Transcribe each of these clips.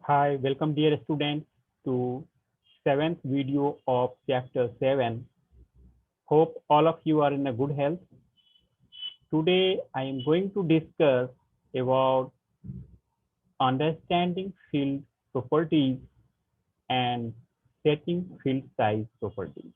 Hi, welcome dear students to seventh video of chapter 7. Hope all of you are in a good health. Today I am going to discuss about understanding field properties and setting field size properties.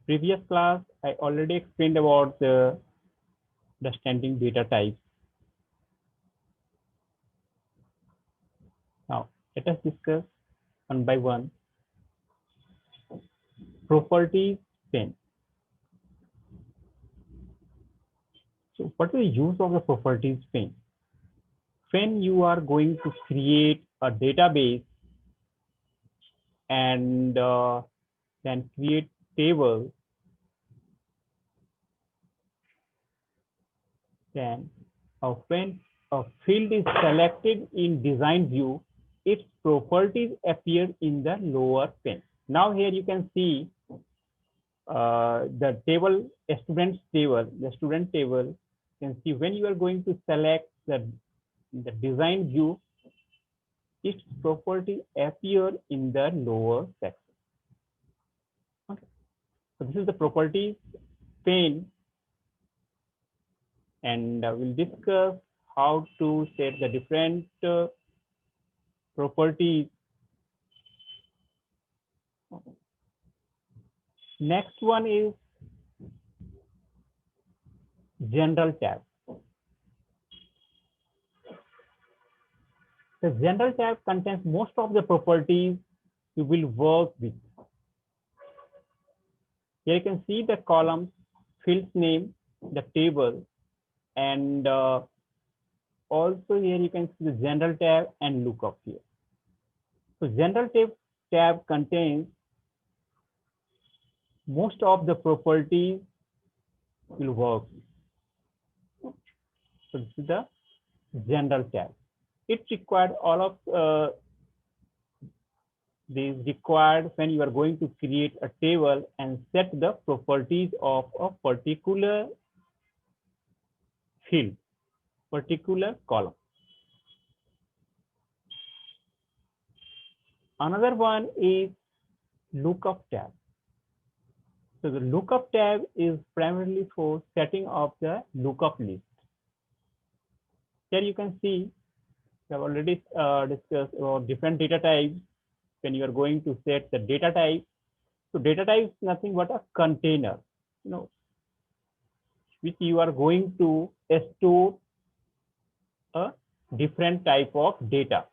Previous class I already explained about the understanding data types. Now let us discuss one by one properties pane. So what is the use of the properties pane? When you are going to create a database and then create table, then when a field is selected in design view, its properties appear in the lower pane. Now here you can see the table, the student table. You can see when you are going to select the design view, its property appear in the lower section. Okay. So this is the properties pane, and we'll discuss how to set the different properties. Next one is general tab. The general tab contains most of the properties you will work with. Here you can see the columns, field name, the table, and also here you can see the general tab and lookup here. So general tab contains most of the properties will work. So this is the general tab. It required all of these required when you are going to create a table and set the properties of a particular field, particular column. Another one is lookup tab. So the lookup tab is primarily for setting of the lookup list. Here you can see we have already discussed about different data types. When you are going to set the data type, so data type is nothing but a container, which you are going to store a different type of data.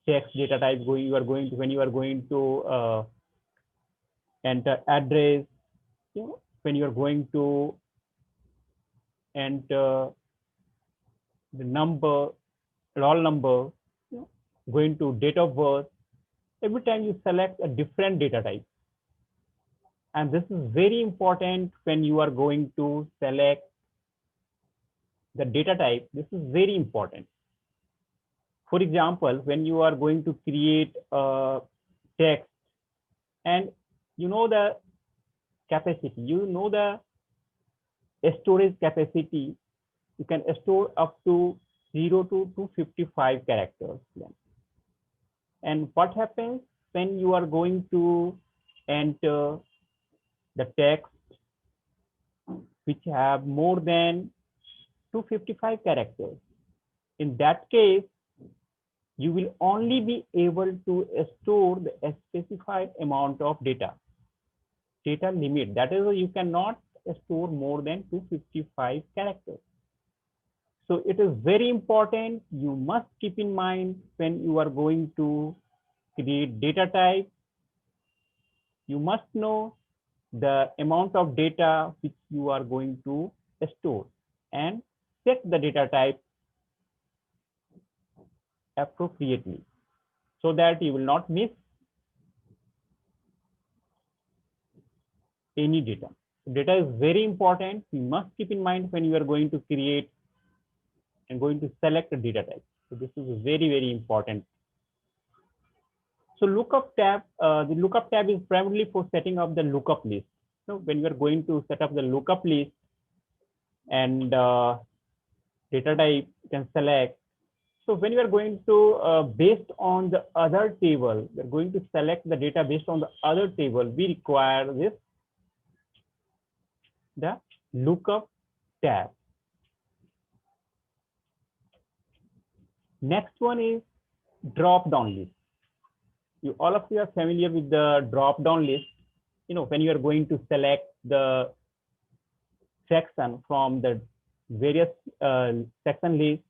Text data type you are going to when you are going to enter address, when you are going to enter the number, roll number, going to date of birth. Every time you select a different data type. And this is very important when you are going to select the data type. This is very important. For example, when you are going to create a text and you know the capacity, the storage capacity, you can store up to 0 to 255 characters. And what happens when you are going to enter the text which have more than 255 characters? In that case, you will only be able to store the specified amount of data limit. That is, you cannot store more than 255 characters. So it is very important. You must keep in mind when you are going to create data type, you must know the amount of data which you are going to store and set the data type appropriately so that you will not miss any data. Data is very important. You must keep in mind when you are going to create and going to select a data type. So this is very, very important. So lookup tab, the lookup tab is primarily for setting up the lookup list. So when you are going to set up the lookup list, and data type you can select. So when you are going to based on the other table, we're going to select the data based on the other table. We require this the lookup tab. Next one is drop down list. You all of you are familiar with the drop down list. You know, when you are going to select the section from the various section list,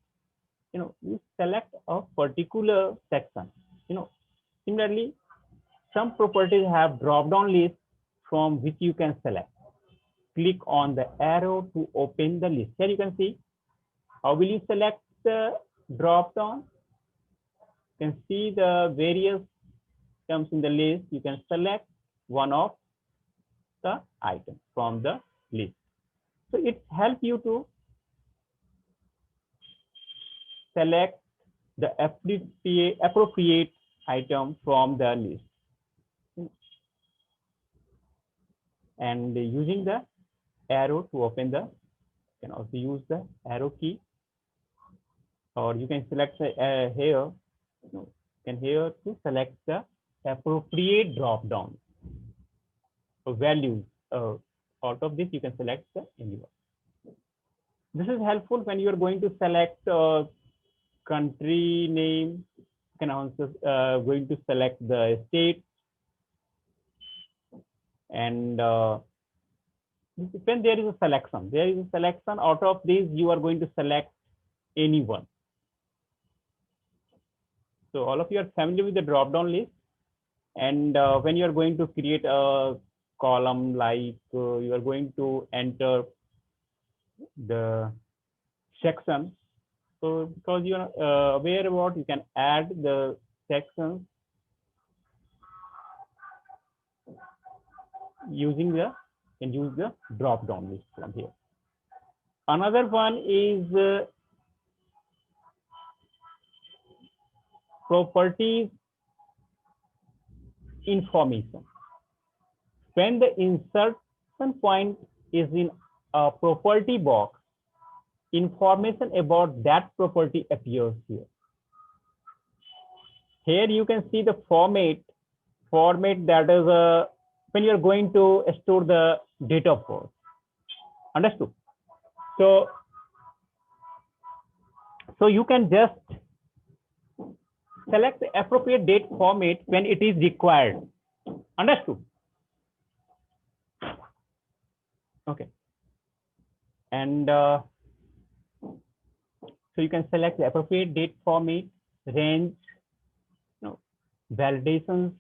you know, you select a particular section. You know, similarly, some properties have drop down list from which you can select. Click on the arrow to open the list. Here you can see how will you select the drop down. You can see the various terms in the list. You can select one of the items from the list. So it helps you to select the appropriate item from the list. And using the arrow to open the, you can also use the arrow key, or you can select here, you can here to select the appropriate drop down values. Out of this, you can select the anyone. This is helpful when you are going to select country name. You can also going to select the state, and when there is a selection, out of these you are going to select anyone. So all of you are familiar with the drop down list, and when you are going to create a column, like you are going to enter the section. So because you are aware about, you can add the sections using the, can use the drop down list from here. Another one is properties information. When the insertion point is in a property box, information about that property appears here. Here you can see the format that is when you're going to store the date of birth. Understood? So you can just select the appropriate date format when it is required. Understood? Okay. And so you can select the appropriate date format, range, validations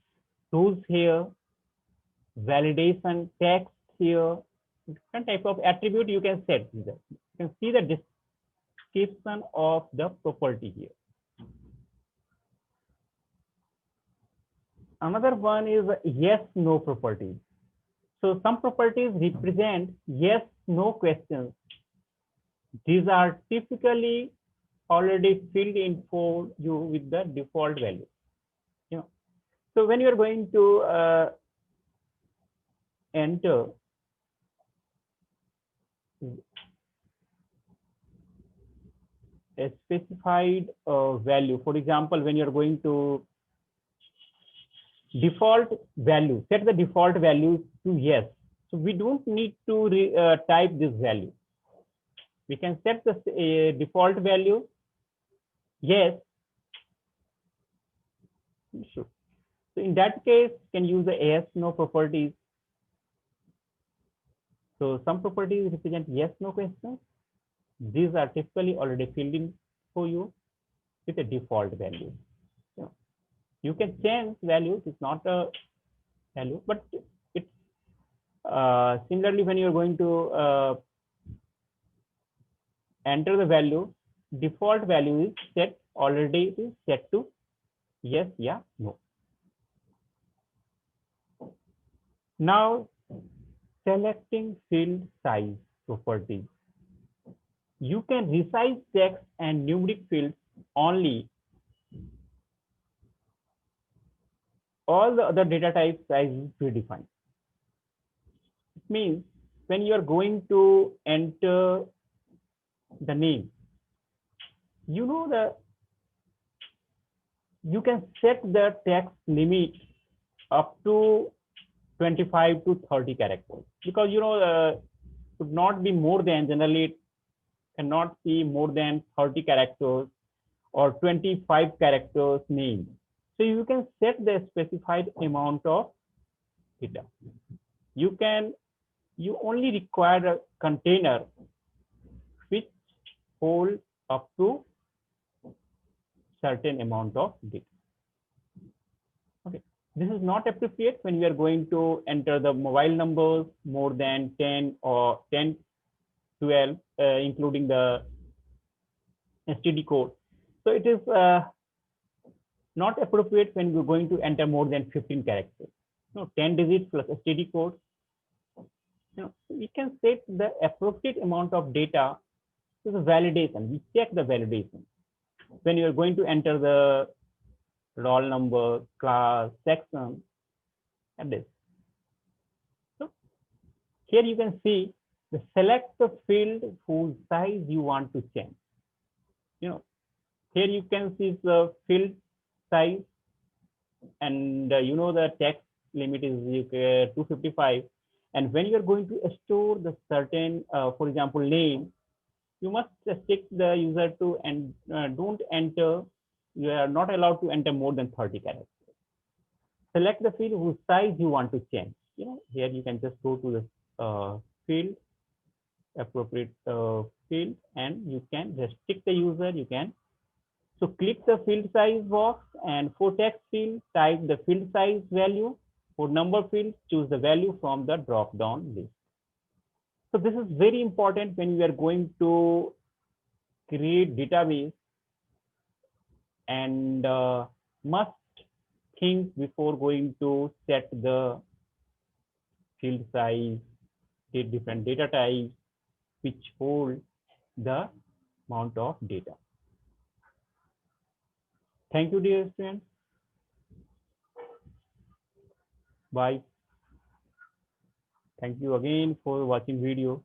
tools here, validation text here, different type of attribute you can set. You can see the description of the property here. Another one is yes, no properties. So some properties represent yes, no questions. These are typically already filled in for you with the default value. You know, so when you are going to enter a specified value, for example, when you are going to default value, set the default value to yes. So we don't need to type this value. We can set the default value yes. Sure. So in that case, you can use the yes, no properties. So some properties represent yes, no questions. These are typically already filled in for you with a default value. You can change values. It's not a value, but it's similarly when you're going to enter the value, default value is set already is set to yes, yeah, no. Now selecting field size properties. You can resize text and numeric fields only. All the other data type size is predefined. It means when you are going to enter the name. You know the you can set the text limit up to 25 to 30 characters, because should not be more than, generally it cannot be more than 30 characters or 25 characters name. So you can set the specified amount of data. You only require a container which hold up to certain amount of data. Okay, this is not appropriate when we are going to enter the mobile numbers more than 10 or 10, 12, including the STD code. So it is not appropriate when we're going to enter more than 15 characters. 10 digits plus STD code. We can set the appropriate amount of data to the validation. We check the validation when you are going to enter the roll number, class, section, and this. So here you can see the select the field whose size you want to change. Here you can see the field size, and the text limit is 255. And when you are going to store the certain, for example, name, you must stick the user to and don't enter. You are not allowed to enter more than 30 characters. Select the field whose size you want to change. Here you can just go to the field, appropriate field, and you can restrict the user. You can so click the field size box, and for text field, type the field size value. For number field, choose the value from the drop down list. So this is very important when we are going to create database, and must think before going to set the field size, different data types which hold the amount of data. Thank you, dear students. Bye. Thank you again for watching video.